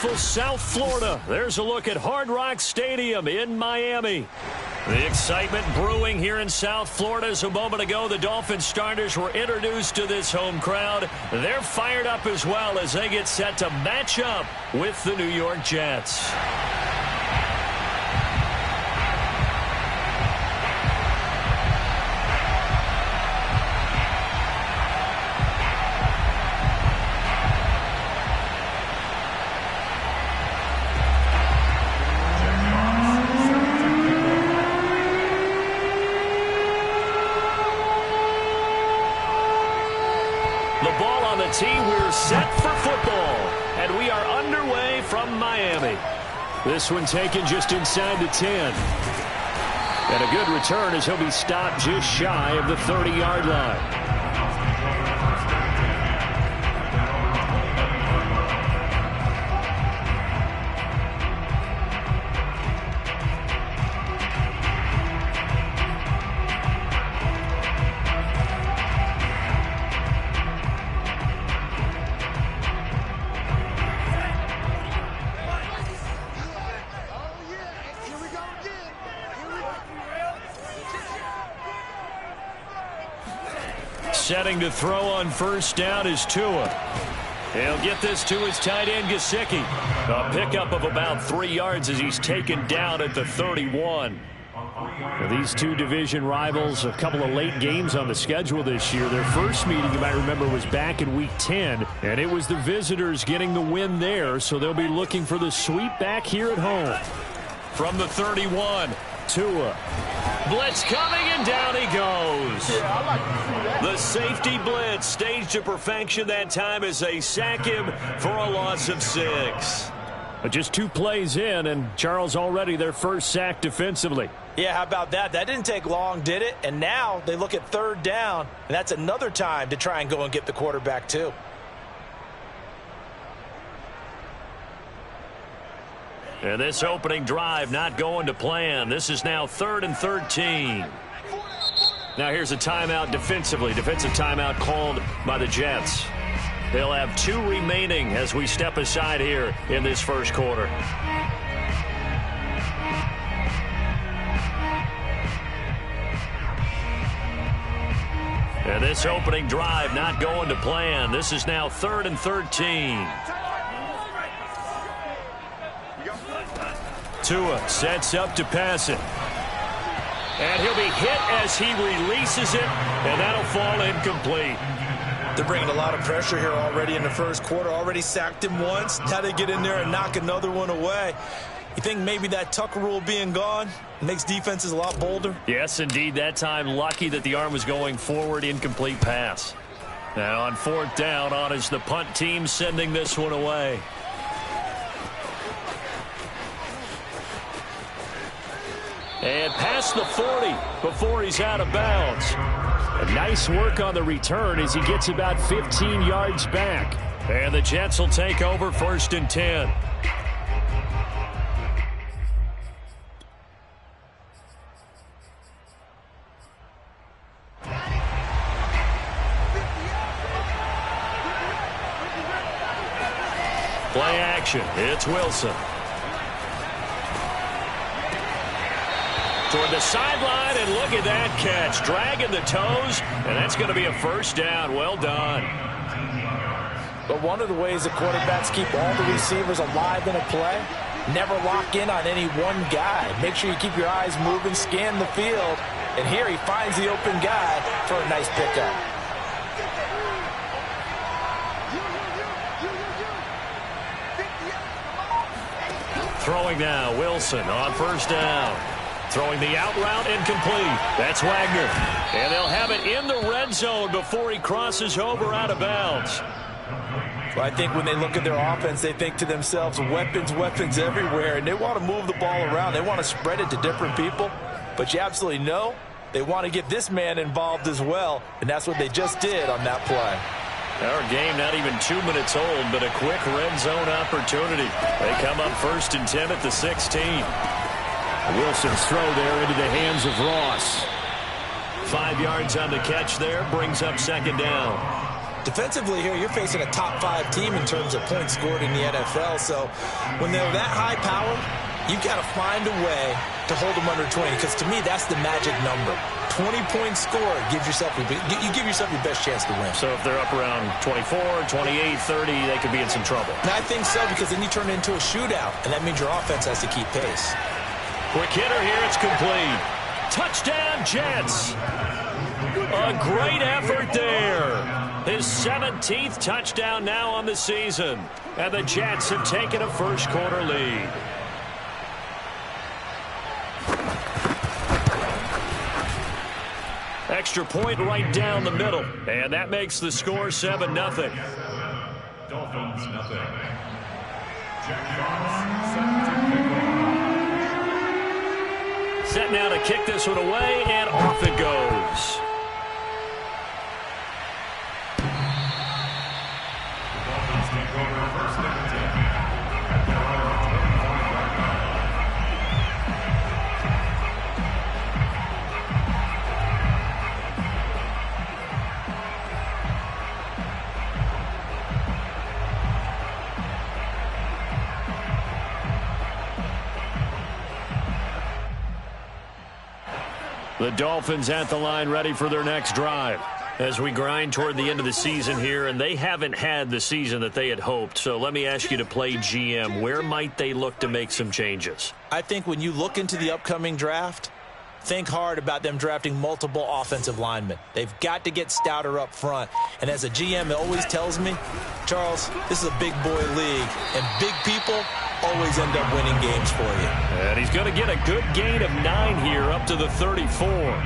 beautiful South Florida. There's a look at Hard Rock Stadium in Miami. The excitement brewing here in South Florida as a moment ago the Dolphins starters were introduced to this home crowd. They're fired up as well as they get set to match up with the New York Jets. We're set for football, and we are underway from Miami. This one taken just inside the 10. And a good return as he'll be stopped just shy of the 30-yard line. Setting to throw on first down is Tua. He'll get this to his tight end, Gesicki. A pickup of about 3 yards as he's taken down at the 31. Now, these two division rivals, a couple of late games on the schedule this year. Their first meeting, you might remember, was back in Week 10, and it was the visitors getting the win there, so they'll be looking for the sweep back here at home. From the 31, Tua. Blitz coming, and down he goes. The safety blitz staged to perfection that time as they sack him for a loss of 6. But just 2 plays in, and Charles already their first sack defensively. Yeah, how about that? That didn't take long, did it? And now they look at third down, and that's another time to try and go and get the quarterback too. And this opening drive not going to plan. This is now 3rd and 13. Now here's a timeout defensively. Defensive timeout called by the Jets. They'll have 2 remaining as we step aside here in this first quarter. And this opening drive not going to plan. This is now 3rd and 13. Tua sets up to pass it. And he'll be hit as he releases it, and that'll fall incomplete. They're bringing a lot of pressure here already in the first quarter. Already sacked him once. Now they get in there and knock another one away. You think maybe that Tucker rule being gone makes defenses a lot bolder? Yes, indeed. That time lucky that the arm was going forward. Incomplete pass. Now on 4th down, on is the punt team sending this one away. And past the 40 before he's out of bounds. A nice work on the return as he gets about 15 yards back. And the Jets will take over 1st and 10. Play action. It's Wilson. Toward the sideline, and look at that catch. Dragging the toes, and that's going to be a first down. Well done. But one of the ways that quarterbacks keep all the receivers alive in a play, never lock in on any one guy. Make sure you keep your eyes moving, scan the field, and here he finds the open guy for a nice pickup. Throwing now, Wilson on first down. Throwing the out route incomplete. That's Wagner. And they'll have it in the red zone before he crosses over out of bounds. Well, I think when they look at their offense, they think to themselves, weapons, weapons everywhere, and they want to move the ball around. They want to spread it to different people. But you absolutely know they want to get this man involved as well, and that's what they just did on that play. Our game not even 2 minutes old, but a quick red zone opportunity. They come up 1st and 10 at the 16. Wilson's throw there into the hands of Ross. 5 yards on the catch there, brings up 2nd down. Defensively here, you're facing a top 5 team in terms of points scored in the NFL. So when they're that high powered, you've got to find a way to hold them under 20, because to me, that's the magic number. 20 points scored, you give yourself your best chance to win. So if they're up around 24, 28, 30, they could be in some trouble. And I think so, because then you turn it into a shootout, and that means your offense has to keep pace. Quick hitter here, it's complete. Touchdown, Jets. A great effort there. His 17th touchdown now on the season. And the Jets have taken a first-quarter lead. Extra point right down the middle. And that makes the score 7-0. Dolphins, nothing. Set now to kick this one away, and off it goes. Dolphins take over first and 10. The Dolphins at the line, ready for their next drive. As we grind toward the end of the season here, and they haven't had the season that they had hoped. So let me ask you to play GM. Where might they look to make some changes? I think when you look into the upcoming draft, think hard about them drafting multiple offensive linemen. They've got to get stouter up front. And as a GM, it always tells me, Charles, this is a big boy league, and big people always end up winning games for you. And he's going to get a good gain of 9 here up to the 34.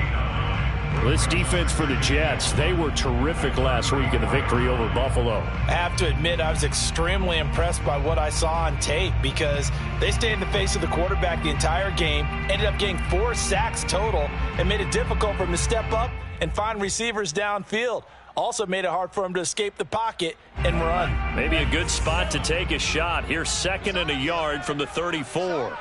This defense for the Jets, they were terrific last week in the victory over Buffalo. I have to admit, I was extremely impressed by what I saw on tape, because they stayed in the face of the quarterback the entire game, ended up getting 4 sacks total, and made it difficult for him to step up and find receivers downfield. Also made it hard for him to escape the pocket and run. Maybe a good spot to take a shot. Here's 2nd and a yard from the 34.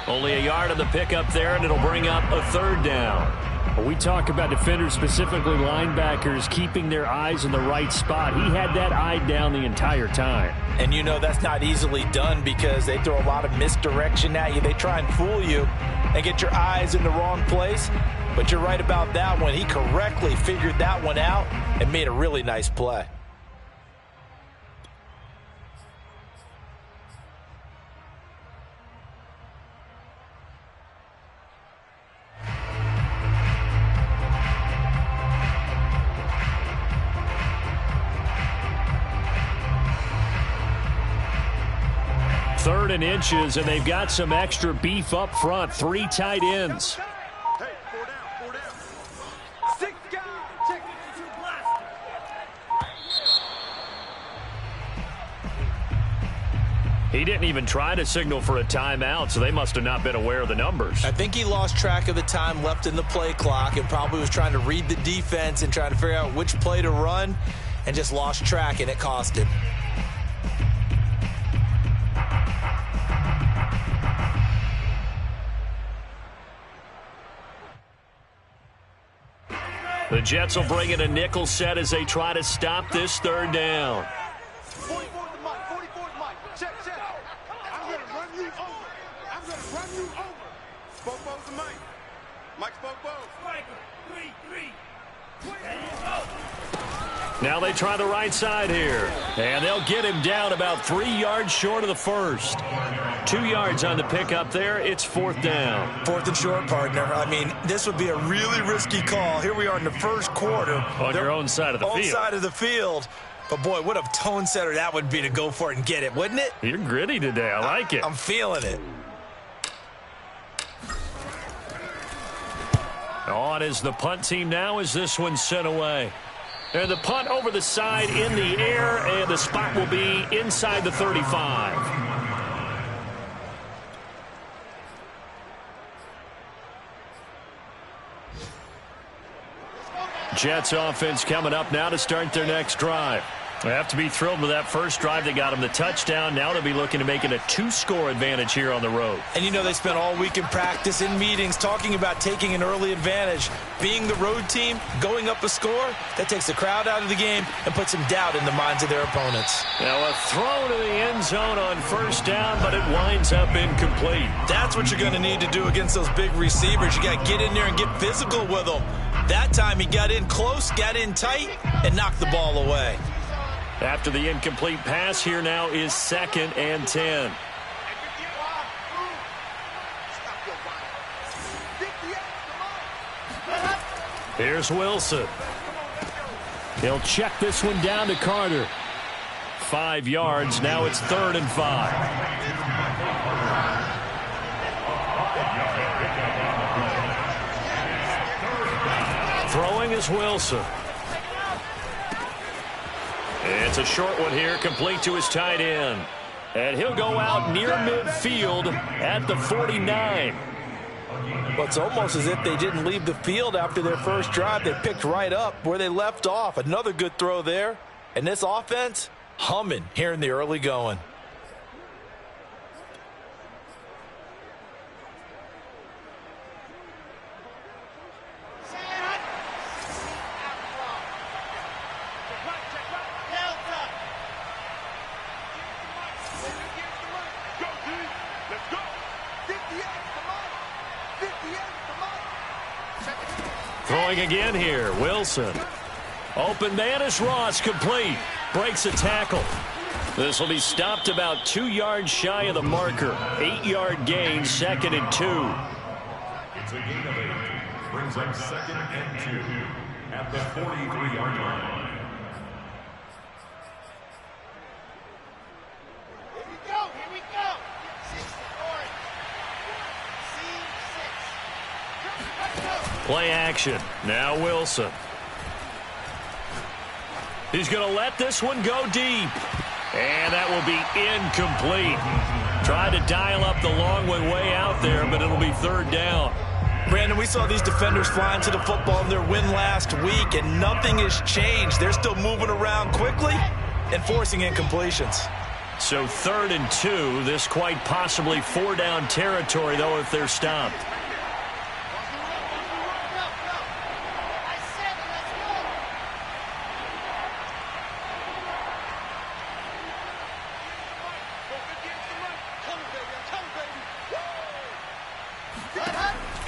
Only a yard on the pickup there, and it'll bring up a 3rd down. We talk about defenders, specifically linebackers, keeping their eyes in the right spot. He had that eye down the entire time. And you know that's not easily done, because they throw a lot of misdirection at you. They try and fool you and get your eyes in the wrong place. But you're right about that one. He correctly figured that one out and made a really nice play. Third and inches, and they've got some extra beef up front. 3 tight ends. Hey, 4 down. 6 guys. Check it. He didn't even try to signal for a timeout, so they must have not been aware of the numbers. I think he lost track of the time left in the play clock and probably was trying to read the defense and trying to figure out which play to run, and just lost track, and it cost him. The Jets will bring in a nickel set as they try to stop this 3rd down. 44 the mic. 44 the mic. Check. I'm going to run you over. Spopo's the mic. Mike Spopo. Now they try the right side here. And they'll get him down about 3 yards short of the first. 2 yards on the pickup there. It's 4th down. 4th and short, partner. I mean, this would be a really risky call. Here we are in the first quarter. On your own side of the field. Own side of the field. But, boy, what a tone setter that would be to go for it and get it, wouldn't it? You're gritty today. I like it. I'm feeling it. On is the punt team now as this one's sent away. And the punt over the side in the air, and the spot will be inside the 35. Jets offense coming up now to start their next drive. They have to be thrilled with that first drive. They got them the touchdown. Now they'll be looking to make it a 2-score advantage here on the road. And you know they spent all week in practice, in meetings, talking about taking an early advantage. Being the road team, going up a score, that takes the crowd out of the game and puts some doubt in the minds of their opponents. Now a throw to the end zone on first down, but it winds up incomplete. That's what you're going to need to do against those big receivers. You got to get in there and get physical with them. That time he got in close, got in tight, and knocked the ball away. After the incomplete pass, here now is 2nd and 10. Here's Wilson. He'll check this one down to Carter. 5 yards. Now it's 3rd and 5. Throwing is Wilson. It's a short one here, complete to his tight end. And he'll go out near midfield at the 49. Well, it's almost as if they didn't leave the field after their first drive. They picked right up where they left off. Another good throw there. And this offense, humming here in the early going. Throwing again here, Wilson. Open man is Ross, complete. Breaks a tackle. This will be stopped about 2 yards shy of the marker. 8-yard gain, 2nd and 2. It's a gain of 8. Brings up 2nd and 2 at the 43-yard line. Here we go. 6-4. Play action. Now Wilson. He's going to let this one go deep. And that will be incomplete. Tried to dial up the long one way out there, but it'll be 3rd down. Brandon, we saw these defenders flying to the football in their win last week, and nothing has changed. They're still moving around quickly and forcing incompletions. So 3rd and 2. This quite possibly 4-down territory, though, if they're stopped.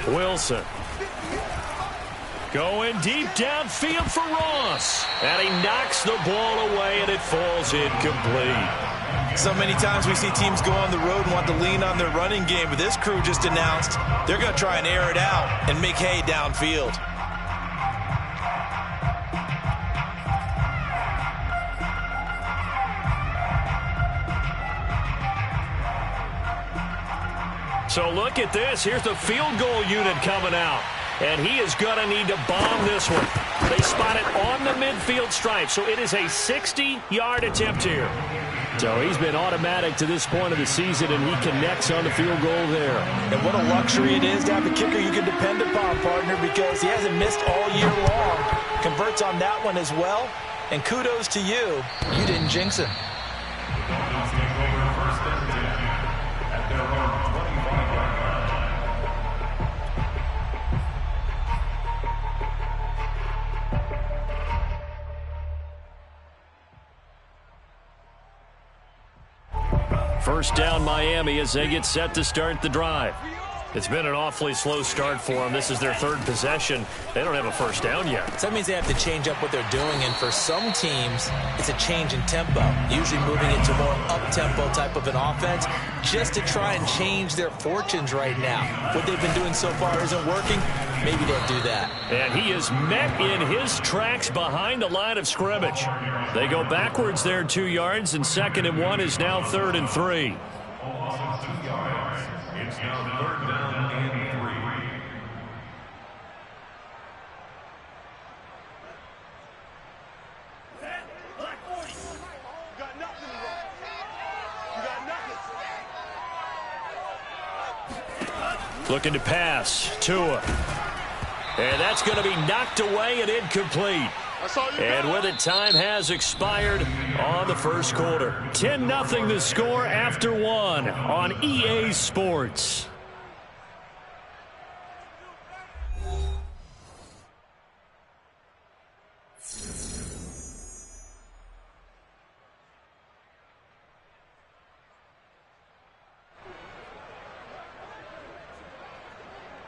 Wilson. Going deep downfield for Ross. And he knocks the ball away, and it falls incomplete. So many times we see teams go on the road and want to lean on their running game, but this crew just announced they're going to try and air it out and make hay downfield. So look at this. Here's the field goal unit coming out. And he is going to need to bomb this one. They spot it on the midfield stripe. So it is a 60-yard attempt here. So he's been automatic to this point of the season, and he connects on the field goal there. And what a luxury it is to have a kicker you can depend upon, partner, because he hasn't missed all year long. Converts on that one as well. And kudos to you. You didn't jinx him. First down Miami as they get set to start the drive. It's been an awfully slow start for them. This is their 3rd possession. They don't have a first down yet. So that means they have to change up what they're doing, and for some teams, it's a change in tempo, usually moving into more up-tempo type of an offense just to try and change their fortunes right now. What they've been doing so far isn't working. Maybe they'll do that. And he is met in his tracks behind the line of scrimmage. They go backwards there 2 yards, and 2nd and 1 is now 3rd and 3. Almost 2 yards. It's now 3rd down and 3. You got nothing wrong. You got nothing. Looking to pass. Tua. And that's going to be knocked away and incomplete. And with it, time has expired on the first quarter. 10-0 the score after one on EA Sports.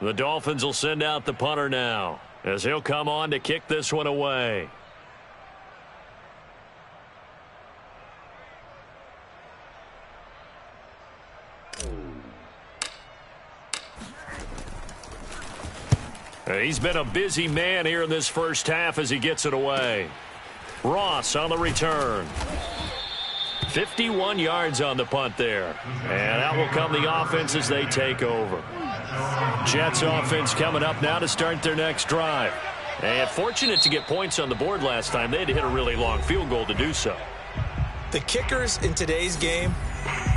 The Dolphins will send out the punter now, as he'll come on to kick this one away. He's been a busy man here in this first half as he gets it away. Ross on the return. 51 yards on the punt there. And out will come the offense as they take over. Jets offense coming up now to start their next drive. And fortunate to get points on the board last time. They had to hit a really long field goal to do so. The kickers in today's game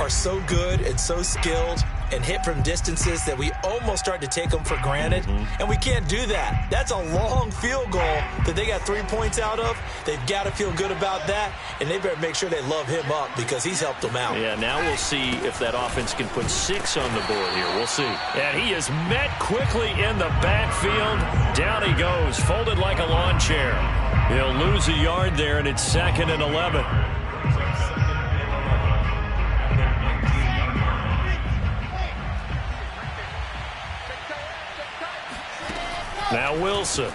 are so good and so skilled and hit from distances that we almost start to take them for granted. And we can't do that. That's a long field goal that they got 3 points out of. They've got to feel good about that, and they better make sure they love him up because he's helped them out. Yeah, now we'll see if that offense can put 6 on the board here. We'll see. And he is met quickly in the backfield. Down he goes, folded like a lawn chair. He'll lose a yard there, and it's 2nd and 11. Now Wilson.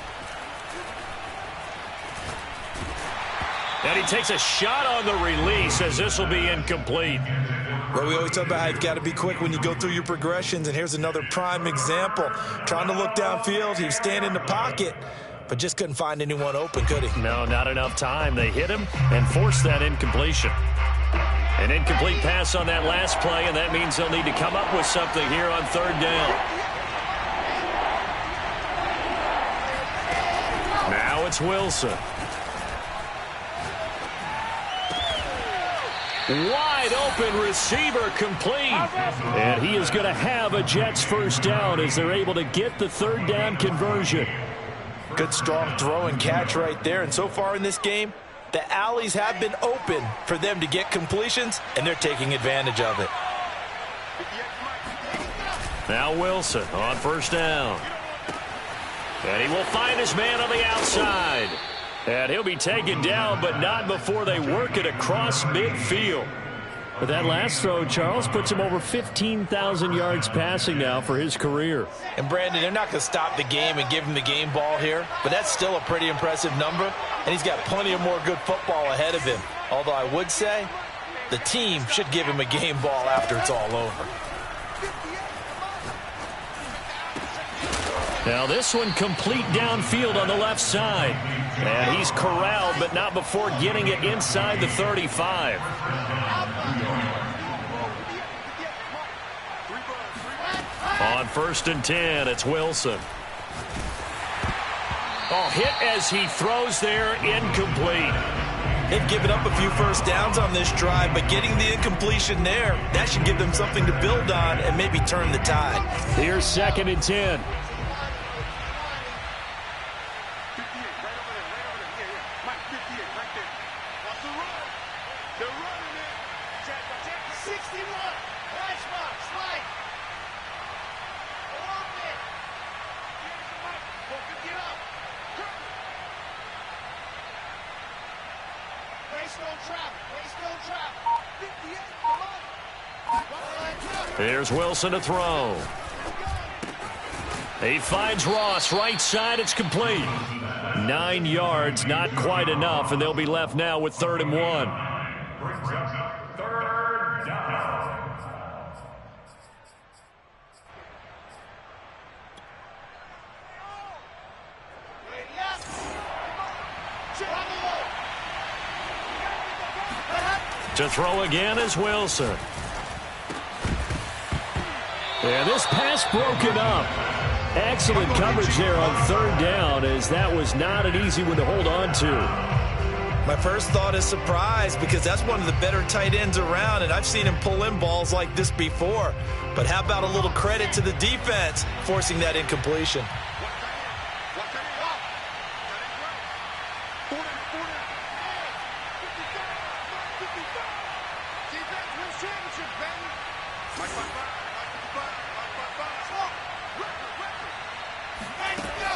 And he takes a shot on the release as this will be incomplete. Well, we always talk about how you've got to be quick when you go through your progressions, and here's another prime example. Trying to look downfield, he was standing in the pocket, but just couldn't find anyone open, could he? No, not enough time. They hit him and forced that incompletion. An incomplete pass on that last play, and that means they'll need to come up with something here on 3rd down. Now it's Wilson. Wide open receiver complete. And he is going to have a Jets first down as they're able to get the 3rd down conversion. Good strong throw and catch right there. And so far in this game, the alleys have been open for them to get completions, and they're taking advantage of it. Now Wilson on 1st down. And he will find his man on the outside. And he'll be taken down, but not before they work it across midfield. But that last throw, Charles, puts him over 15,000 yards passing now for his career. And, Brandon, they're not going to stop the game and give him the game ball here, but that's still a pretty impressive number, and he's got plenty of more good football ahead of him. Although I would say the team should give him a game ball after it's all over. Now this one complete downfield on the left side. And he's corralled, but not before getting it inside the 35. On 1st and 10, it's Wilson. Oh, hit as he throws there, incomplete. They've given up a few first downs on this drive, but getting the incompletion there, that should give them something to build on and maybe turn the tide. Here's 2nd and 10. Here's Wilson to throw. He finds Ross right side. It's complete. 9 yards, not quite enough, and they'll be left now with 3rd and 1. Third down. To throw again is Wilson. And this pass broken up. Excellent coverage there on 3rd down, as that was not an easy one to hold on to. My first thought is surprise, because that's one of the better tight ends around, and I've seen him pull in balls like this before. But how about a little credit to the defense forcing that incompletion?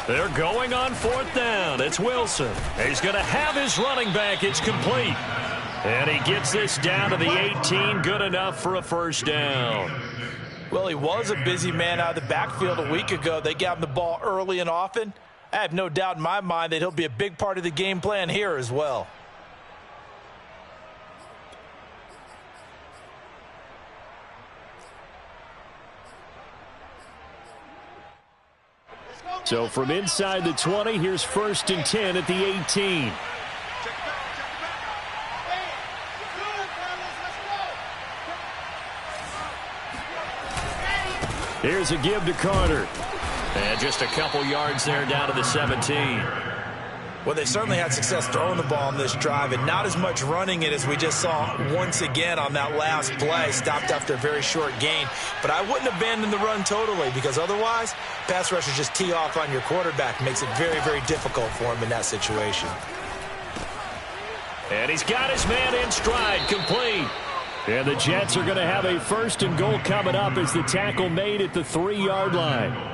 They're going on 4th down. It's Wilson. He's going to have his running back. It's complete. And he gets this down to the 18. Good enough for a first down. Well, he was a busy man out of the backfield a week ago. They got him the ball early and often. I have no doubt in my mind that he'll be a big part of the game plan here as well. So from inside the 20, here's 1st and 10 at the 18. Here's a give to Carter. And just a couple yards there down to the 17. Well, they certainly had success throwing the ball on this drive and not as much running it as we just saw once again on that last play. Stopped after a very short gain. But I wouldn't abandon the run totally because otherwise, pass rushers just tee off on your quarterback. Makes it very, very difficult for him in that situation. And he's got his man in stride, complete. And the Jets are going to have a 1st and goal coming up as the tackle made at the 3-yard line.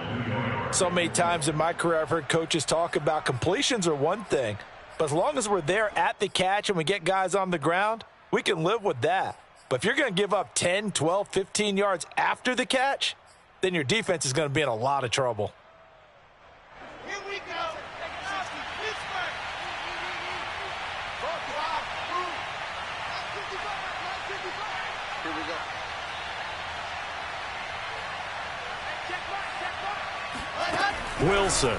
So many times in my career I've heard coaches talk about completions are one thing, but as long as we're there at the catch and we get guys on the ground, we can live with that. But if you're going to give up 10, 12, 15 yards after the catch, then your defense is going to be in a lot of trouble. Here we go. Here we go. Wilson.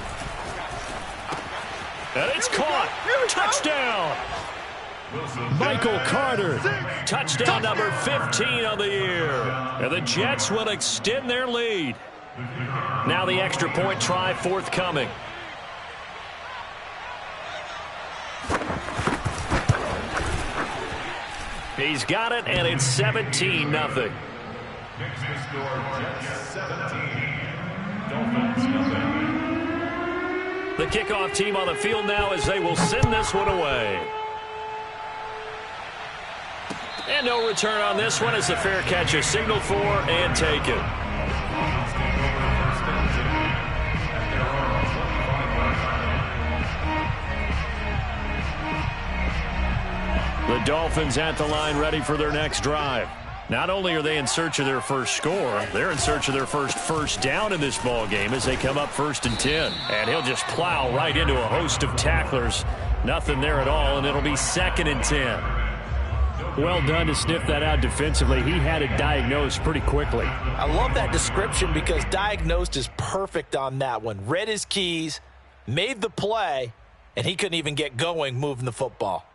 And it's caught. Touchdown. Michael Carter. Touchdown number 15 on the year. And the Jets will extend their lead. Now the extra point try forthcoming. He's got it, and it's 17-0. Next to score, Jets 17. Dolphins nothing. The kickoff team on the field now as they will send this one away. And no return on this one as the fair catch is signaled for and taken. The Dolphins at the line ready for their next drive. Not only are they in search of their first score, they're in search of their first down in this ball game as they come up 1st and 10. And he'll just plow right into a host of tacklers. Nothing there at all, and it'll be 2nd and 10. Well done to sniff that out defensively. He had it diagnosed pretty quickly. I love that description because diagnosed is perfect on that one. Read his keys, made the play, and he couldn't even get going moving the football.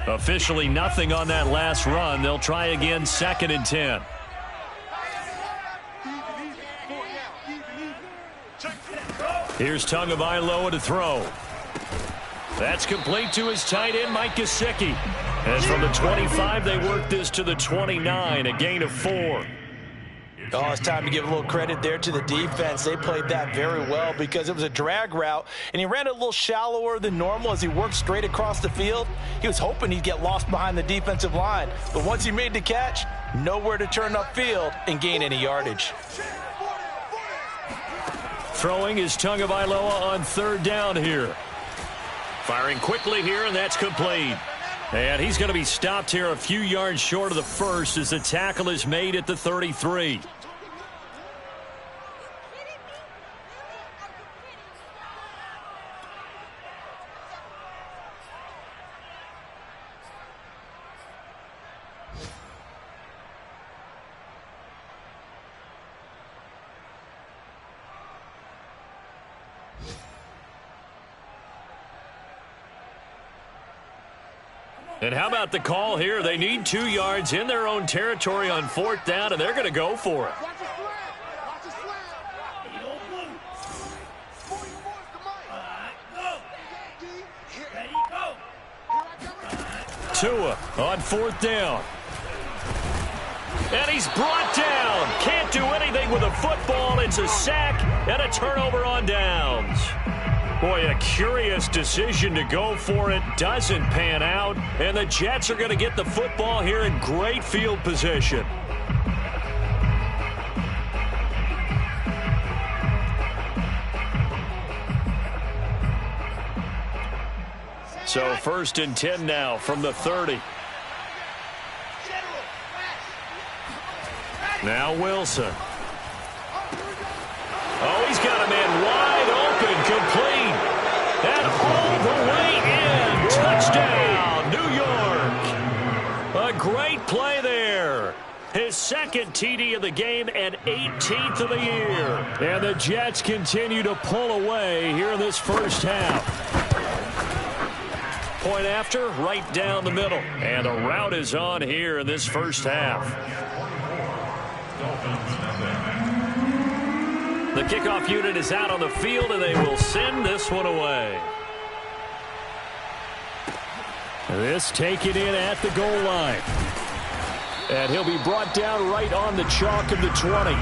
Officially nothing on that last run. They'll try again 2nd and 10. Here's Tagovailoa to throw. That's complete to his tight end, Mike Gesicki. And from the 25, they work this to the 29, a gain of 4. Oh, it's time to give a little credit there to the defense. They played that very well because it was a drag route, and he ran it a little shallower than normal as he worked straight across the field. He was hoping he'd get lost behind the defensive line, but once he made the catch, nowhere to turn upfield and gain any yardage. Throwing is Tagovailoa on 3rd down here. Firing quickly here, and that's complete. And he's going to be stopped here a few yards short of the first as the tackle is made at the 33. And how about the call here? They need 2 yards in their own territory on 4th down, and they're going to go for it. Tua on 4th down. And he's brought down. Can't do anything with a football. It's a sack and a turnover on downs. Boy, a curious decision to go for it. Doesn't pan out. And the Jets are going to get the football here in great field position. So 1st and 10 now from the 30. Now Wilson. Oh, he's got a man wide open, complete. And all the way in. Touchdown, New York. A great play there. His 2nd TD of the game and 18th of the year. And the Jets continue to pull away here in this first half. Point after, right down the middle. And the route is on here in this first half. The kickoff unit is out on the field, and they will send this one away. This taken in at the goal line. And he'll be brought down right on the chalk of the 20.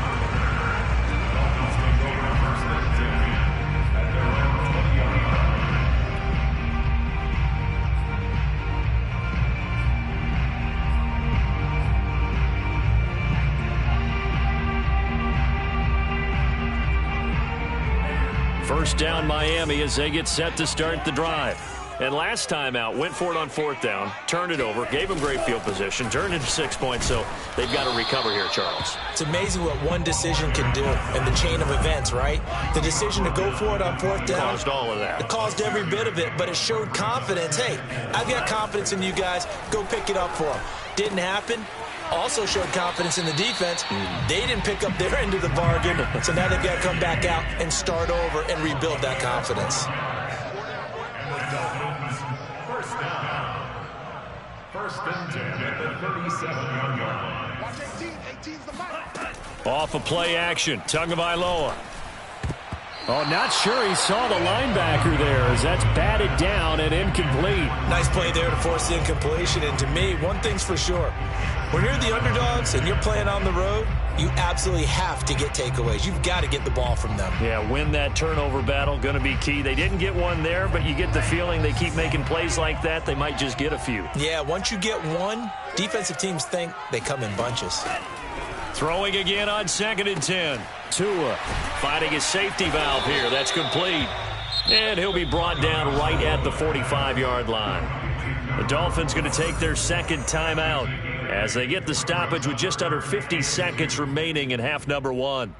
First down Miami as they get set to start the drive. And last time out, went for it on 4th down, turned it over, gave them great field position, turned it to 6 points, so they've got to recover here, Charles. It's amazing what one decision can do in the chain of events, right? The decision to go for it on 4th down. Caused all of that. It caused every bit of it, but it showed confidence. Hey, I've got confidence in you guys. Go pick it up for them. Didn't happen. Also showed confidence in the defense. They didn't pick up their end of the bargain, so now they've got to come back out and start over and rebuild that confidence. First and 10 at the 37-yard line. Watch 18's the mic. Off a play action, Tagovailoa. Oh, not sure he saw the linebacker there as that's batted down and incomplete. Nice play there to force the incompletion. And to me, one thing's for sure. When you're the underdogs and you're playing on the road, you absolutely have to get takeaways. You've got to get the ball from them. Yeah, win that turnover battle, going to be key. They didn't get one there, but you get the feeling they keep making plays like that, they might just get a few. Yeah, once you get one, defensive teams think they come in bunches. Throwing again on 2nd and 10. Tua finding his safety valve here. That's complete. And he'll be brought down right at the 45-yard line. The Dolphins going to take their 2nd timeout as they get the stoppage with just under 50 seconds remaining in half number 1.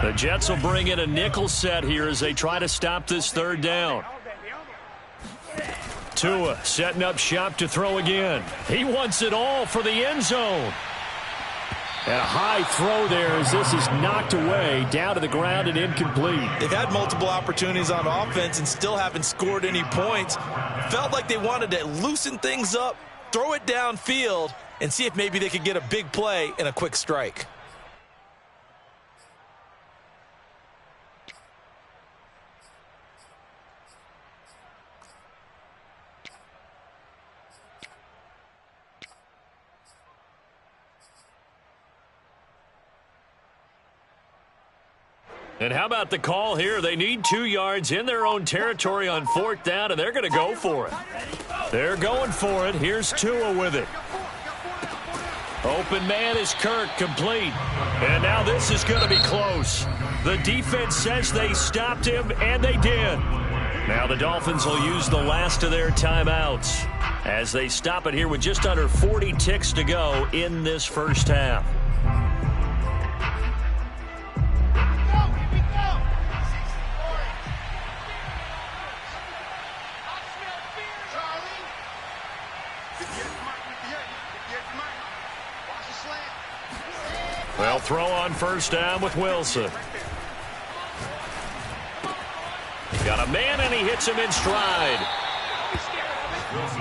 The Jets will bring in a nickel set here as they try to stop this 3rd down. Tua setting up shop to throw again. He wants it all for the end zone. And a high throw there as this is knocked away, down to the ground and incomplete. They've had multiple opportunities on offense and still haven't scored any points. Felt like they wanted to loosen things up, throw it downfield, and see if maybe they could get a big play and a quick strike. And how about the call here? They need 2 yards in their own territory on 4th down, and they're going to go for it. They're going for it. Here's Tua with it. Open man is Kirk, complete. And now this is going to be close. The defense says they stopped him, and they did. Now the Dolphins will use the last of their timeouts as they stop it here with just under 40 ticks to go in this first half. Well, throw on 1st down with Wilson. Got a man, and he hits him in stride.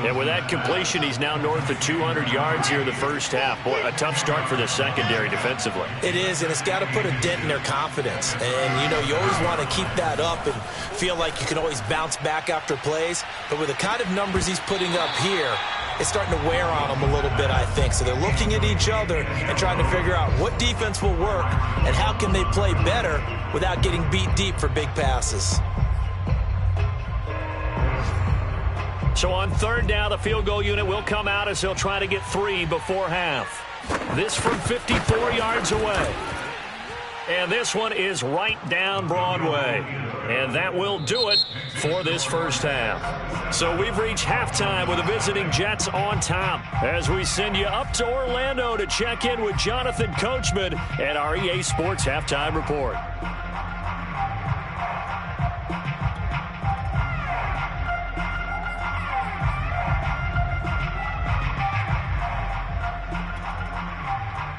And with that completion, he's now north of 200 yards here in the first half. Boy, a tough start for the secondary defensively. It is, and it's got to put a dent in their confidence. And, you know, you always want to keep that up and feel like you can always bounce back after plays. But with the kind of numbers he's putting up here, it's starting to wear on them a little bit, I think. So they're looking at each other and trying to figure out what defense will work and how can they play better without getting beat deep for big passes. So on third down, the field goal unit will come out as he'll try to get 3 before half. This from 54 yards away. And this one is right down Broadway. And that will do it for this first half. So we've reached halftime with the visiting Jets on top as we send you up to Orlando to check in with Jonathan Coachman and our EA Sports Halftime Report.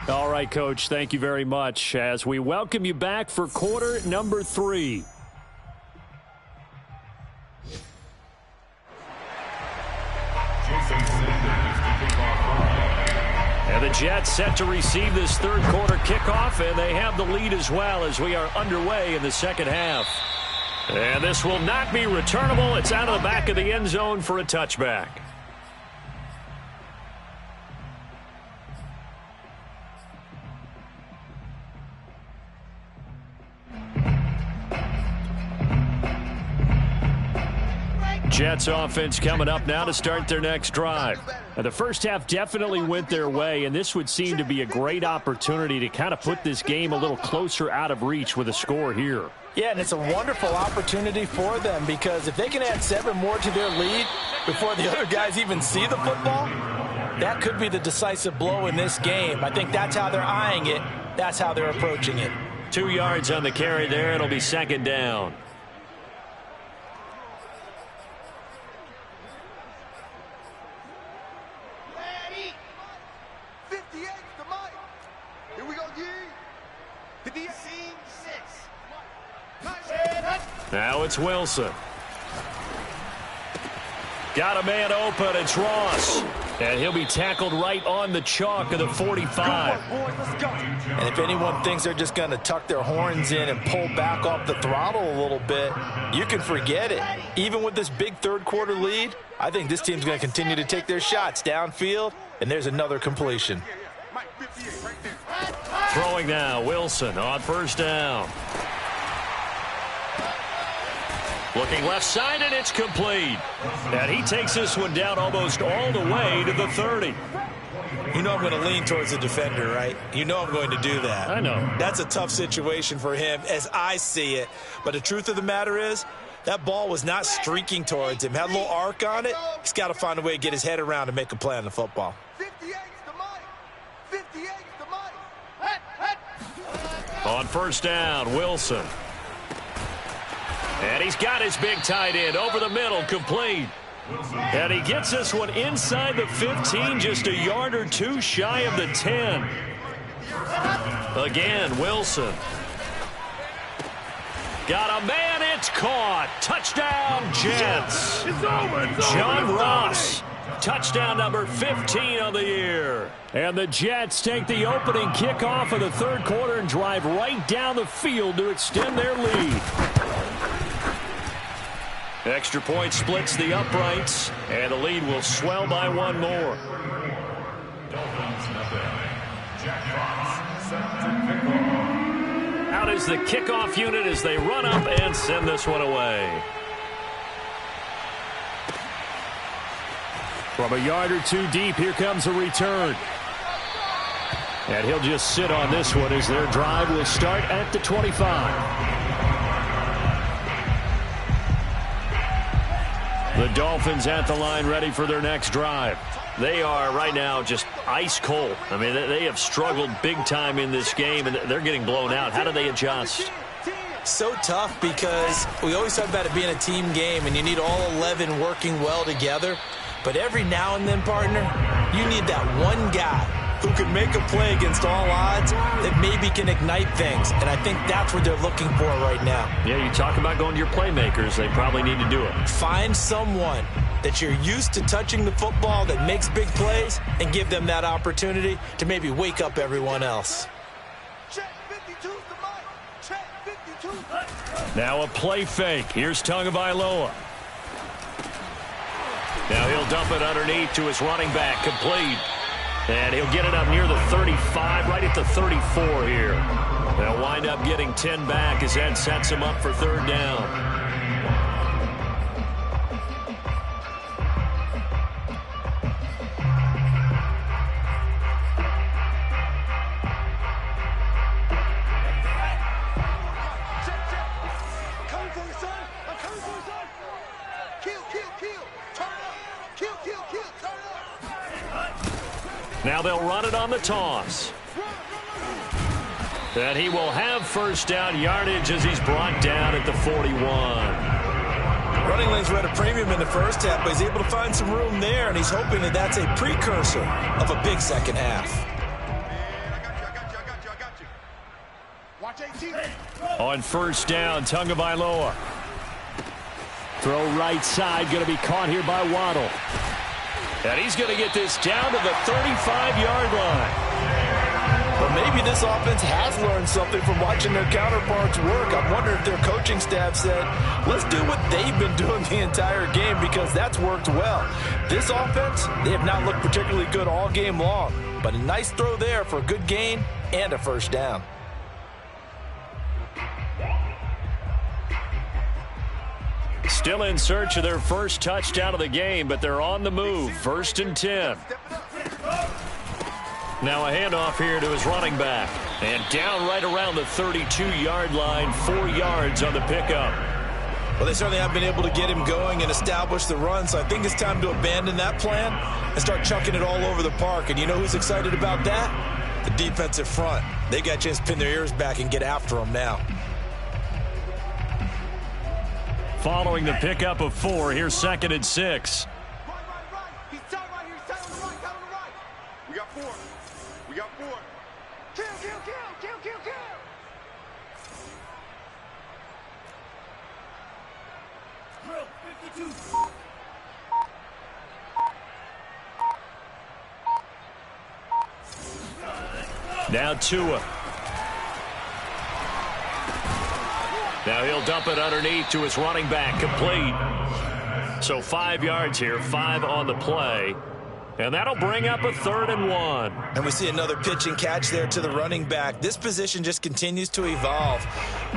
All right, Coach, thank you very much as we welcome you back for quarter number 3. And the Jets set to receive this third quarter kickoff, and they have the lead as well as we are underway in the second half. And this will not be returnable. It's out of the back of the end zone for a touchback. Jets offense coming up now to start their next drive. Now, the first half definitely went their way, and this would seem to be a great opportunity to kind of put this game a little closer out of reach with a score here. Yeah, and it's a wonderful opportunity for them because if they can add 7 more to their lead before the other guys even see the football, that could be the decisive blow in this game. I think that's how they're eyeing it. That's how they're approaching it. 2 yards on the carry there. It'll be second down. Now it's Wilson. Got a man open. It's Ross. And he'll be tackled right on the chalk of the 45. And if anyone thinks they're just going to tuck their horns in and pull back off the throttle a little bit, you can forget it. Even with this big third quarter lead, I think this team's going to continue to take their shots downfield, and there's another completion. Throwing now, Wilson on first down. Looking left side, and it's complete. And he takes this one down almost all the way to the 30. You know I'm going to lean towards the defender, right? You know I'm going to do that. I know. That's a tough situation for him as I see it. But the truth of the matter is, that ball was not streaking towards him. Had a little arc on it. He's got to find a way to get his head around and make a play on the football. 58's the mic. 58's the mic. On first down, Wilson. And he's got his big tight end over the middle, complete. And he gets this one inside the 15, just a yard or two shy of the 10. Again, Wilson. Got a man, it's caught. Touchdown, Jets. John Ross. Touchdown number 15 of the year. And the Jets take the opening kickoff of the third quarter and drive right down the field to extend their lead. Extra point splits the uprights, and the lead will swell by one more. Out is the kickoff unit as they run up and send this one away. From a yard or two deep, here comes a return. And he'll just sit on this one as their drive will start at the 25. The Dolphins at the line ready for their next drive. They are right now just ice cold. I mean, they have struggled big time in this game, and they're getting blown out. How do they adjust? So tough because we always talk about it being a team game, and you need all 11 working well together. But every now and then, partner, you need that one guy who can make a play against all odds that maybe can ignite things. And I think that's what they're looking for right now. Yeah, you talk about going to your playmakers. They probably need to do it. Find someone that you're used to touching the football that makes big plays and give them that opportunity to maybe wake up everyone else. Check 52's the mic. Check 52. Now a play fake. Here's Tagovailoa. Now he'll dump it underneath to his running back, complete. And he'll get it up near the 35, right at the 34 here. They'll wind up getting 10 back as that sets him up for third down. Now they'll run it on the toss. And he will have first down yardage as he's brought down at the 41. Running lanes were at a premium in the first half, but he's able to find some room there, and he's hoping that that's a precursor of a big second half. Watch 18. On first down, Tagovailoa. Throw right side, going to be caught here by Waddle. And he's going to get this down to the 35-yard line. But maybe this offense has learned something from watching their counterparts work. I wonder if their coaching staff said, let's do what they've been doing the entire game, because that's worked well. This offense, they have not looked particularly good all game long. But a nice throw there for a good gain and a first down. Still in search of their first touchdown of the game, but they're on the move. First and 10. Now a handoff here to his running back. And down right around the 32-yard line, 4 yards on the pickup. Well, they certainly have been able to get him going and establish the run, so I think it's time to abandon that plan and start chucking it all over the park. And you know who's excited about that? The defensive front. They got a chance to pin their ears back and get after him now. Following the pickup of 4, here's second and 6. Right. He's tight right here. He's tight on the right. Tight on the right. We got 4. We got 4. Kill. Drill 52. Now Tua. Now he'll dump it underneath to his running back, complete. So 5 yards here, 5 on the play. And that'll bring up a 3rd and 1. And we see another pitch and catch there to the running back. This position just continues to evolve.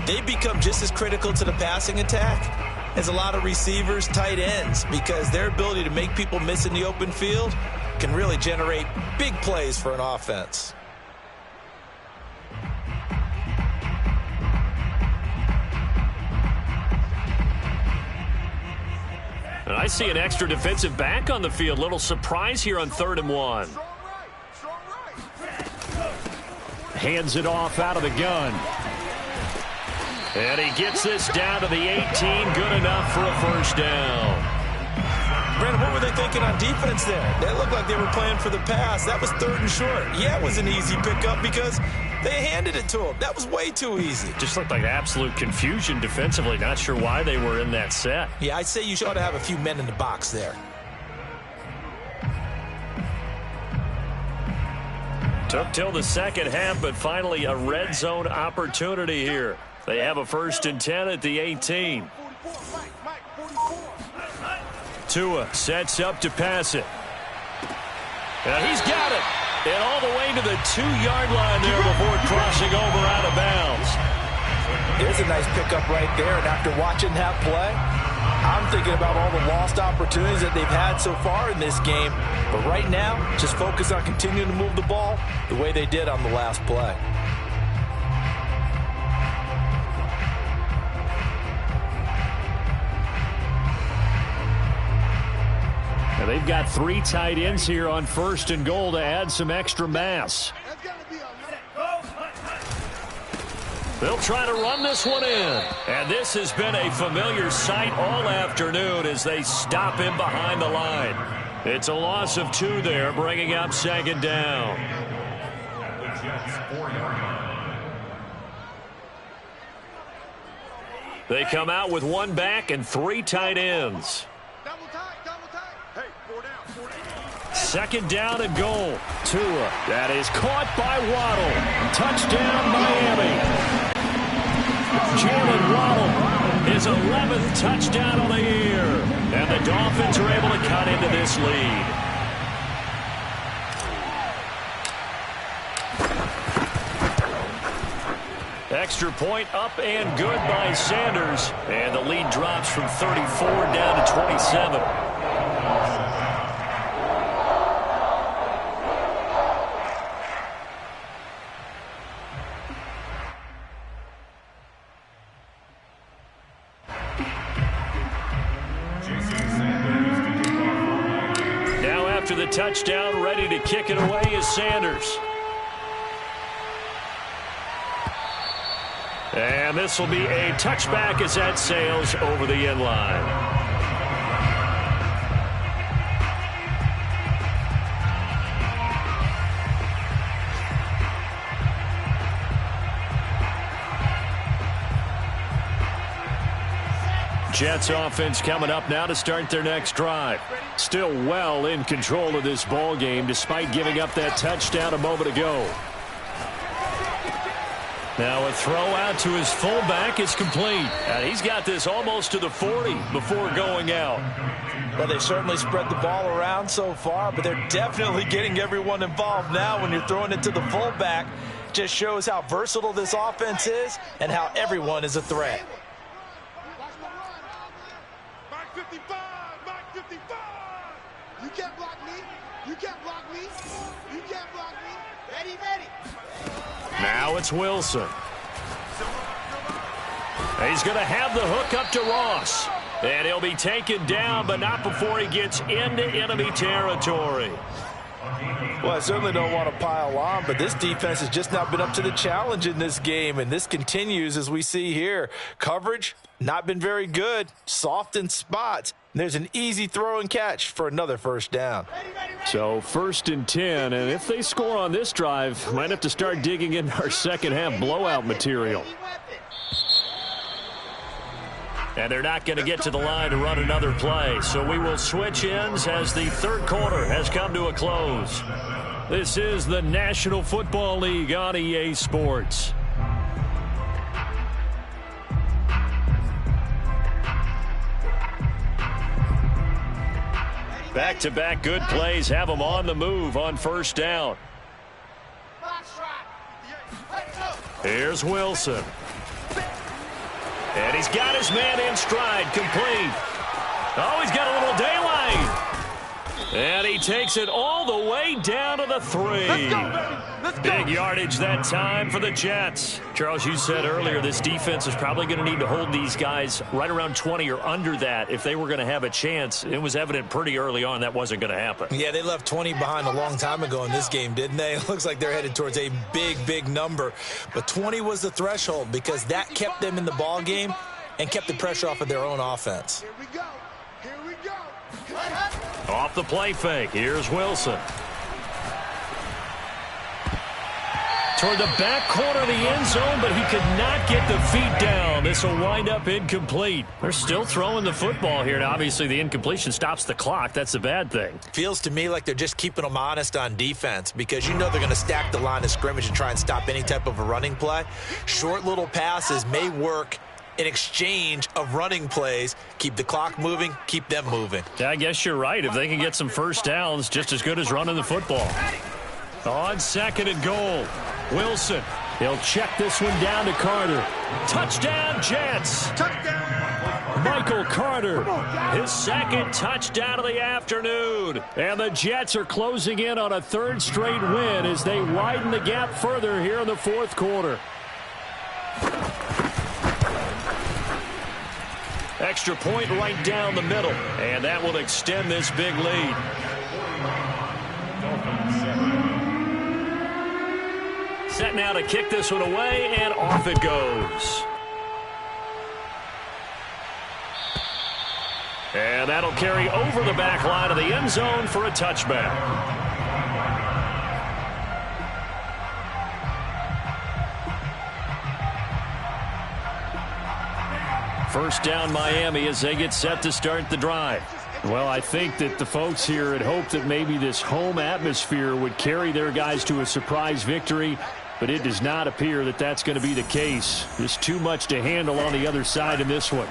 They become just as critical to the passing attack as a lot of receivers, tight ends, because their ability to make people miss in the open field can really generate big plays for an offense. And I see an extra defensive back on the field. Little surprise here on 3rd and 1. Strong right. Hands it off out of the gun. And he gets this down to the 18. Good enough for a first down. Brandon, what were they thinking on defense there? They looked like they were playing for the pass. That was 3rd and short. Yeah, it was an easy pickup because they handed it to him. That was way too easy. Just looked like absolute confusion defensively. Not sure why they were in that set. Yeah, I'd say you ought to have a few men in the box there. Took till the second half, but finally a red zone opportunity here. They have a 1st and 10 at the 18. 44. Mike, 44. Tua sets up to pass it. And he's got it. And all the way to the 2-yard line there before crossing over out of bounds. There's a nice pickup right there, and after watching that play, I'm thinking about all the lost opportunities that they've had so far in this game. But right now, just focus on continuing to move the ball the way they did on the last play. Now they've got 3 tight ends here on 1st and goal to add some extra mass. That's got to be a They'll try to run this one in. And this has been a familiar sight all afternoon as they stop him behind the line. It's a loss of 2 there, bringing up 2nd down. The Jets 4-yard line. They come out with 1 back and 3 tight ends. double tight. Hey, 4 down. 2nd down and goal. Tua. That is caught by Waddle. Touchdown, Miami. Jalen Waddle, his 11th touchdown of the year. And the Dolphins are able to cut into this lead. Extra point up and good by Sanders. And the lead drops from 34 down to 27. after the touchdown. Ready to kick it away is Sanders. And this will be a touchback as that sails over the end line. Jets offense coming up now to start their next drive. Still well in control of this ball game despite giving up that touchdown a moment ago. Now a throw out to his fullback is complete. And he's got this almost to the 40 before going out. Well, they certainly spread the ball around so far, but they're definitely getting everyone involved now when you're throwing it to the fullback. Just shows how versatile this offense is and how everyone is a threat. You can't block me. You can't block me. You can't block me. Ready, ready. Now it's Wilson. He's going to have the hook up to Ross. And he'll be taken down, but not before he gets into enemy territory. Well, I certainly don't want to pile on, but this defense has just not been up to the challenge in this game, and this continues as we see here. Coverage, not been very good, soft in spots. There's an easy throw and catch for another first down. So 1st and 10, and if they score on this drive, might have to start digging in our second half blowout material. And they're not going to get to the line to run another play, so we will switch ends as the third quarter has come to a close. This is the National Football League on EA Sports. Back-to-back good plays have them on the move on first down. Here's Wilson. And he's got his man in stride, complete. Oh, he's got a little daylight. And he takes it all the way down to the 3. Let's go, baby. Let's go. Big yardage that time for the Jets. Charles, you said earlier this defense is probably going to need to hold these guys right around 20 or under that if they were going to have a chance. It was evident pretty early on that wasn't going to happen. Yeah, they left 20 behind a long time ago in this game, didn't they? It looks like they're headed towards a big, big number. But 20 was the threshold because that kept them in the ball game and kept the pressure off of their own offense. Here we go. Here we go. Off the play fake, here's Wilson. Toward the back corner of the end zone, but he could not get the feet down. This will wind up incomplete. They're still throwing the football here. Now, obviously, the incompletion stops the clock. That's the bad thing. Feels to me like they're just keeping them honest on defense because you know they're going to stack the line of scrimmage and try and stop any type of a running play. Short little passes may work in exchange of running plays. Keep the clock moving, keep them moving. Yeah, I guess you're right. If they can get some first downs, just as good as running the football. On 2nd and goal, Wilson. He'll check this one down to Carter. Touchdown, Jets. Touchdown. Michael Carter, his 2nd touchdown of the afternoon. And the Jets are closing in on a 3rd straight win as they widen the gap further here in the 4th quarter. Extra point right down the middle, and that will extend this big lead. Set now to kick this one away, and off it goes. And that'll carry over the back line of the end zone for a touchback. First down Miami as they get set to start the drive. Well, I think that the folks here had hoped that maybe this home atmosphere would carry their guys to a surprise victory, but it does not appear that that's going to be the case. There's too much to handle on the other side in this one.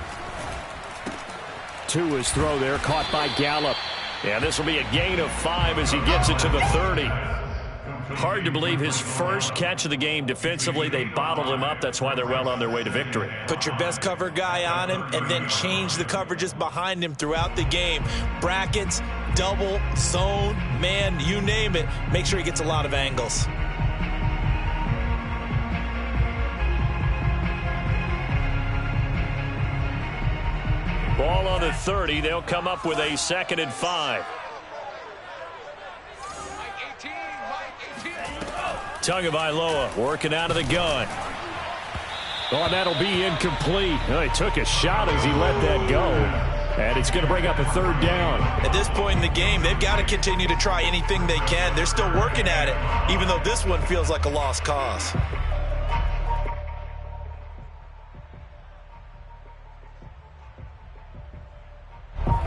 To his throw there, caught by Gallup. And this will be a gain of 5 as he gets it to the 30. Hard to believe his first catch of the game defensively. They bottled him up. That's why they're well on their way to victory. Put your best cover guy on him and then change the coverages behind him throughout the game. Brackets, double, zone, man, you name it. Make sure he gets a lot of angles. Ball on the 30. They'll come up with a 2nd and 5. Tagovailoa working out of the gun. Oh, and that'll be incomplete. Oh, he took a shot as he let that go. And it's going to bring up a third down. At this point in the game, they've got to continue to try anything they can. They're still working at it, even though this one feels like a lost cause.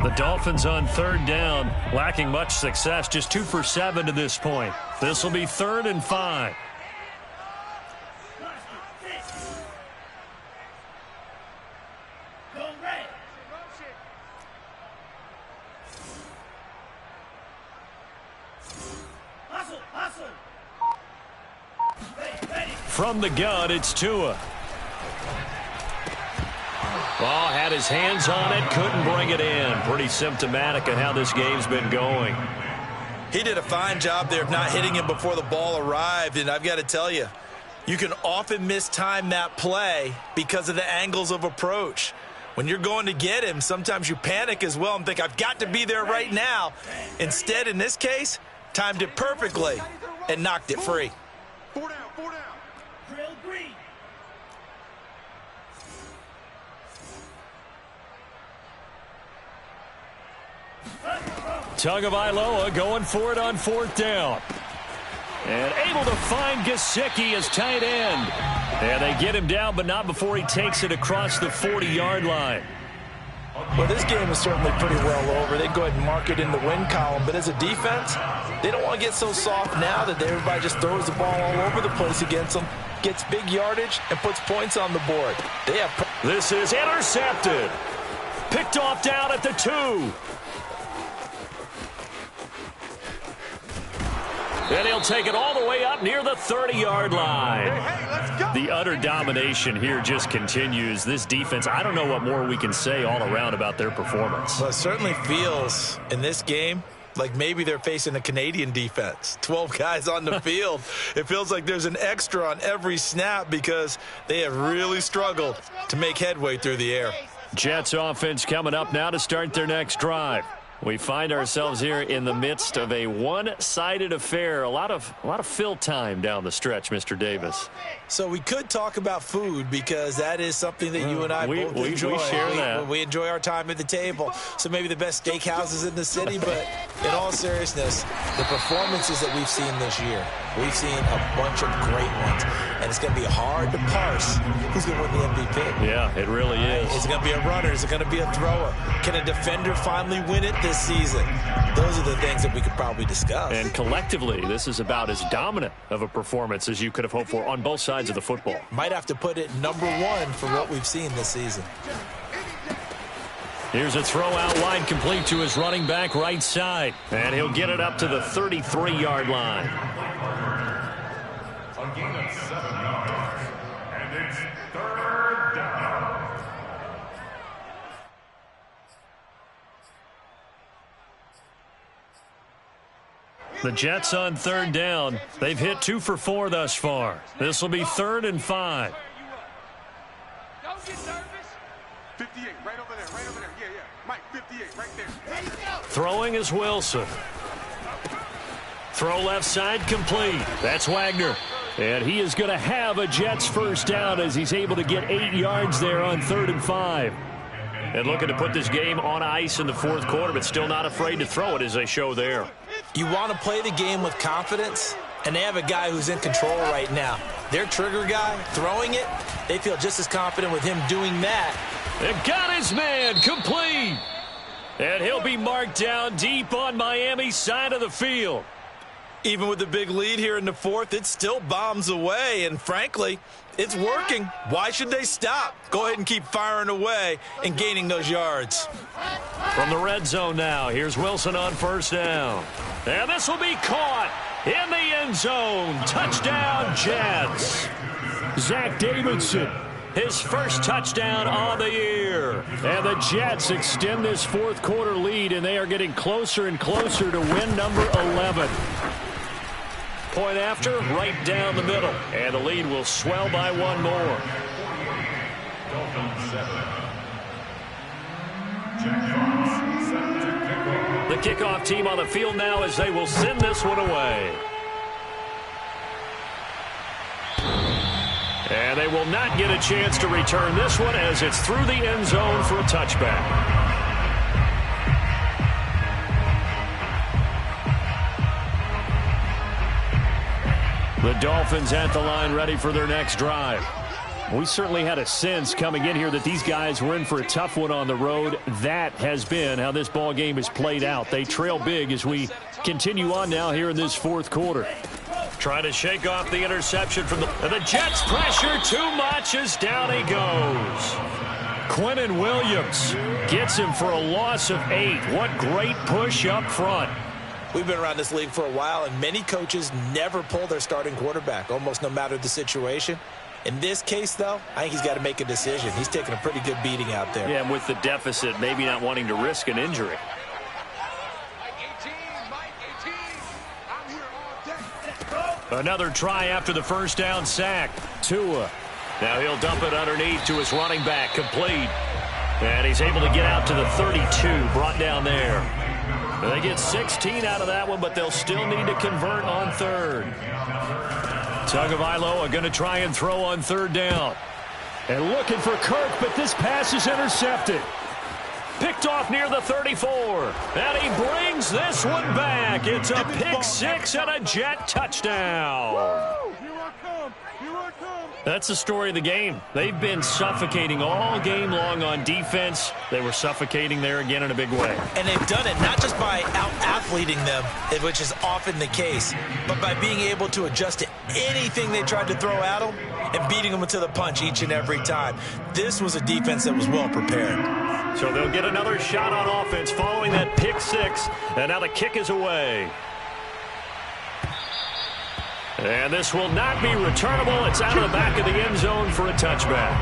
The Dolphins on third down, lacking much success, just 2 for 7 to this point. This will be 3rd and 5. From the gun, it's Tua. Ball had his hands on it, couldn't bring it in. Pretty symptomatic of how this game's been going. He did a fine job there of not hitting him before the ball arrived, and I've got to tell you, you can often mistime that play because of the angles of approach. When you're going to get him, sometimes you panic as well and think, I've got to be there right now. Instead, in this case, timed it perfectly and knocked it free. 4 down, 4 down. Drill green. Tagovailoa going for it on 4th down. And able to find Gesicki as tight end. And they get him down, but not before he takes it across the 40-yard line. Well, this game is certainly pretty well over. They go ahead and mark it in the win column. But as a defense, they don't want to get so soft now that everybody just throws the ball all over the place against them, gets big yardage, and puts points on the board. This is intercepted. Picked off down at the 2. And he'll take it all the way up near the 30-yard line. Hey, let's go. The utter domination here just continues. This defense, I don't know what more we can say all around about their performance. Well, it certainly feels in this game like maybe they're facing a Canadian defense. 12 guys on the field. It feels like there's an extra on every snap because they have really struggled to make headway through the air. Jets offense coming up now to start their next drive. We find ourselves here in the midst of a one-sided affair. A lot of fill time down the stretch, Mr. Davis. So we could talk about food because that is something that you and I both enjoy. We share that. We enjoy our time at the table. So maybe the best steakhouses in the city, but in all seriousness, the performances that we've seen this year, we've seen a bunch of great ones. And it's going to be hard to parse who's going to win the MVP. Yeah, it really is. Is it going to be a runner? Is it going to be a thrower? Can a defender finally win it this season? Those are the things that we could probably discuss. And collectively, this is about as dominant of a performance as you could have hoped for on both sides of the football. Might have to put it #1 for what we've seen this season. Here's a throw out wide, complete to his running back right side. And he'll get it up to the 33-yard line. A gain of 7 yards. And it's 3rd down. The Jets on 3rd down. They've hit 2 for 4 thus far. This will be 3rd and 5. Don't get nervous. 58, right over there, right over there. Yeah, yeah. Mike, 58, right there. Throwing is Wilson. Throw left side complete. That's Wagner. And he is going to have a Jets first down as he's able to get 8 yards there on 3rd and 5. And looking to put this game on ice in the 4th quarter, but still not afraid to throw it as they show there. You want to play the game with confidence, and they have a guy who's in control right now. Their trigger guy throwing it, they feel just as confident with him doing that. And got his man complete. And he'll be marked down deep on Miami's side of the field. Even with the big lead here in the 4th, it still bombs away, and frankly, it's working. Why should they stop? Go ahead and keep firing away and gaining those yards. From the red zone now, here's Wilson on first down. And this will be caught in the end zone. Touchdown, Jets. Zach Davidson, his first touchdown on the year. And the Jets extend this 4th quarter lead, and they are getting closer and closer to win number 11. Point after, right down the middle. And the lead will swell by 1 more. The kickoff team on the field now as they will send this one away. And they will not get a chance to return this one as it's through the end zone for a touchback. The Dolphins at the line ready for their next drive. We certainly had a sense coming in here that these guys were in for a tough one on the road. That has been how this ball game has played out. They trail big as we continue on now here in this fourth quarter. Trying to shake off the interception from the Jets. Pressure too much as down he goes. Quinnen Williams gets him for a loss of 8. What great push up front. We've been around this league for a while, and many coaches never pull their starting quarterback, almost no matter the situation. In this case, though, I think he's got to make a decision. He's taking a pretty good beating out there. Yeah, and with the deficit, maybe not wanting to risk an injury. Another try after the first down sack. Tua. Now he'll dump it underneath to his running back. Complete. And he's able to get out to the 32. Brought down there. They get 16 out of that one, but they'll still need to convert on third. Tagovailoa going to try and throw on third down. And looking for Kirk, but this pass is intercepted. Picked off near the 34. And he brings this one back. It's a pick six and a Jet touchdown. That's the story of the game. They've been suffocating all game long on defense. They were suffocating there again in a big way. And they've done it not just by out-athleting them, which is often the case, but by being able to adjust to anything they tried to throw at them and beating them to the punch each and every time. This was a defense that was well prepared. So they'll get another shot on offense following that pick six. And now the kick is away. And this will not be returnable. It's out of the back of the end zone for a touchback.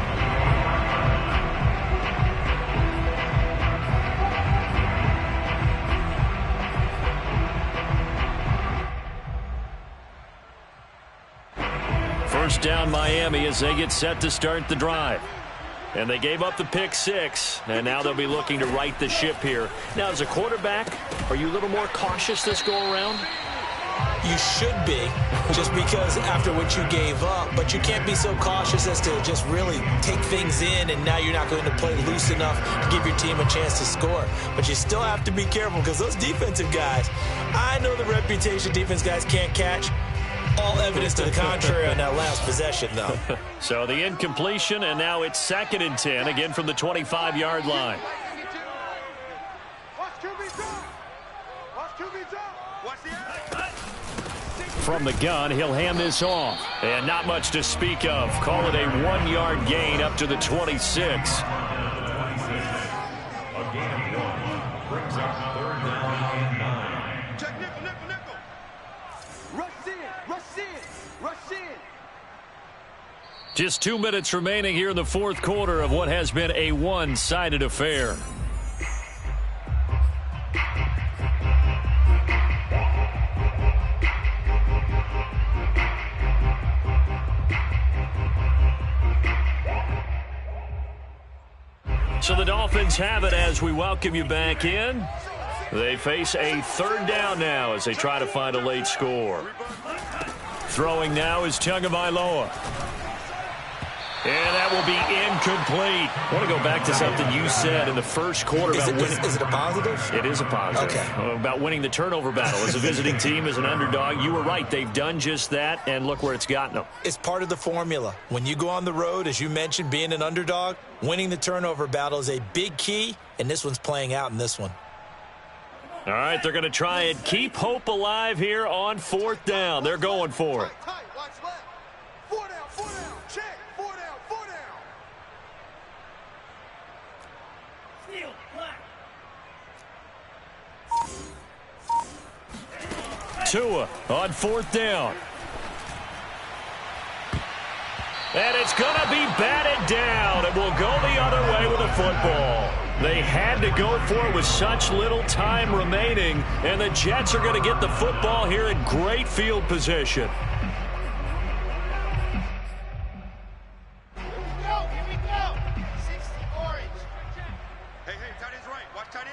First down Miami as they get set to start the drive. And they gave up the pick six, and now they'll be looking to right the ship here. Now, as a quarterback, are you a little more cautious this go-around? You should be, just because after what you gave up, but you can't be so cautious as to just really take things in, and now you're not going to play loose enough to give your team a chance to score. But you still have to be careful because those defensive guys, I know the reputation defense guys can't catch. All evidence to the contrary on that last possession, though. So the incompletion, and now it's 2nd and 10, again from the 25-yard line. From the gun, he'll hand this off. And not much to speak of. Call it a 1-yard gain up to the 26. A gain of 1 brings up 3rd down and 9. Check nickel. Rush in. Just 2 minutes remaining here in the fourth quarter of what has been a one-sided affair. So the Dolphins have it as we welcome you back in. They face a 3rd down now as they try to find a late score. Throwing now is Tagovailoa. And that will be incomplete. I want to go back to something you said in the first quarter about winning. Is it a positive? It is a positive. Okay. About winning the turnover battle as a visiting team, as an underdog. You were right. They've done just that, and look where it's gotten them. It's part of the formula. When you go on the road, as you mentioned, being an underdog, winning the turnover battle is a big key, and this one's playing out in this one. All right, they're going to try and keep hope alive here on 4th down. They're going for it. Watch left. 4 down. Check. 4 down. Tua on 4th down. And it's going to be batted down. It will go the other way with the football. They had to go for it with such little time remaining, and the Jets are going to get the football here in great field position. Here we go. 60 orange. Hey, tight end's right. Watch tight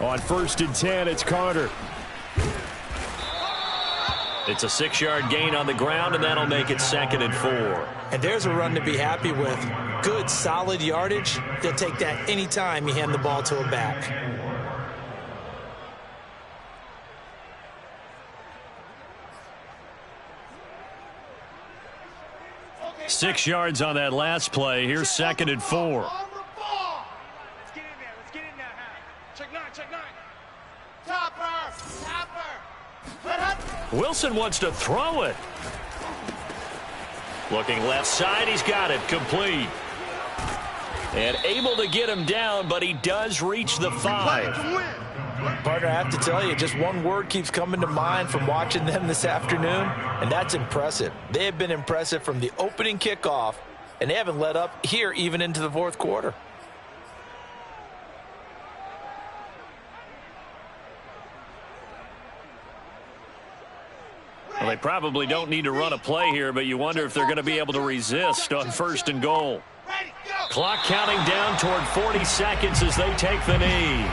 end. On 1st and 10, it's Carter. It's a 6-yard gain on the ground, and that'll make it 2nd and 4. And there's a run to be happy with. Good, solid yardage. They'll take that anytime you hand the ball to a back. Okay, 6 yards on that last play. Here's 2nd and 4. Let's get in there. Let's get in there. Check 9. Check 9. Topper. Wilson wants to throw it. Looking left side. He's got it. Complete. And able to get him down, but he does reach the 5. Partner, I have to tell you, just one word keeps coming to mind from watching them this afternoon, and that's impressive. They have been impressive from the opening kickoff, and they haven't let up here even into the fourth quarter. Well, they probably don't need to run a play here, but you wonder if they're going to be able to resist on 1st and goal. Clock counting down toward 40 seconds as they take the knee.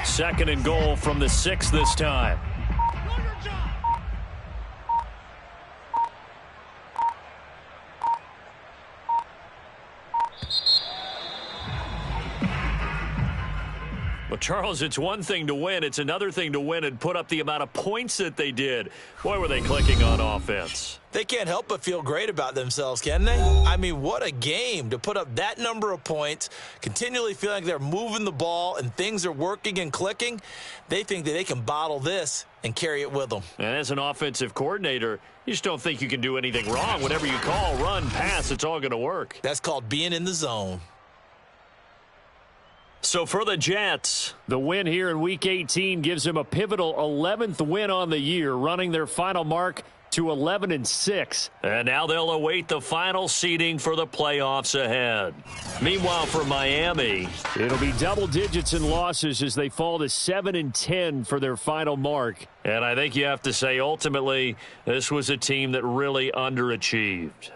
Second and goal from the 6 this time. Well, Charles, it's one thing to win. It's another thing to win and put up the amount of points that they did. Boy, were they clicking on offense. They can't help but feel great about themselves, can they? I mean, what a game to put up that number of points, continually feeling like they're moving the ball and things are working and clicking. They think that they can bottle this and carry it with them. And as an offensive coordinator, you just don't think you can do anything wrong. Whatever you call, run, pass, it's all going to work. That's called being in the zone. So for the Jets, the win here in Week 18 gives them a pivotal 11th win on the year, running their final mark to 11-6. And now they'll await the final seeding for the playoffs ahead. Meanwhile, for Miami, it'll be double digits in losses as they fall to 7-10 for their final mark. And I think you have to say, ultimately, this was a team that really underachieved.